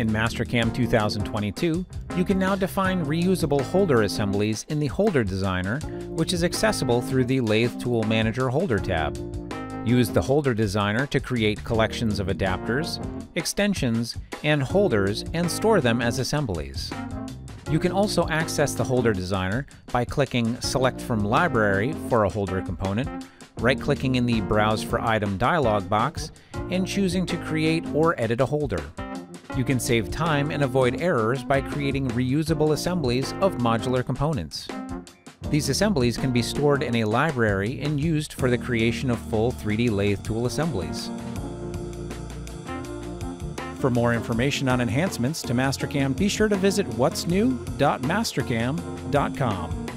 In Mastercam 2022, you can now define reusable holder assemblies in the Holder Designer, which is accessible through the Lathe Tool Manager Holder tab. Use the Holder Designer to create collections of adapters, extensions, and holders and store them as assemblies. You can also access the Holder Designer by clicking Select from Library for a holder component, right-clicking in the Browse for Item dialog box, and choosing to create or edit a holder. You can save time and avoid errors by creating reusable assemblies of modular components. These assemblies can be stored in a library and used for the creation of full 3D lathe tool assemblies. For more information on enhancements to Mastercam, be sure to visit what'snew.mastercam.com.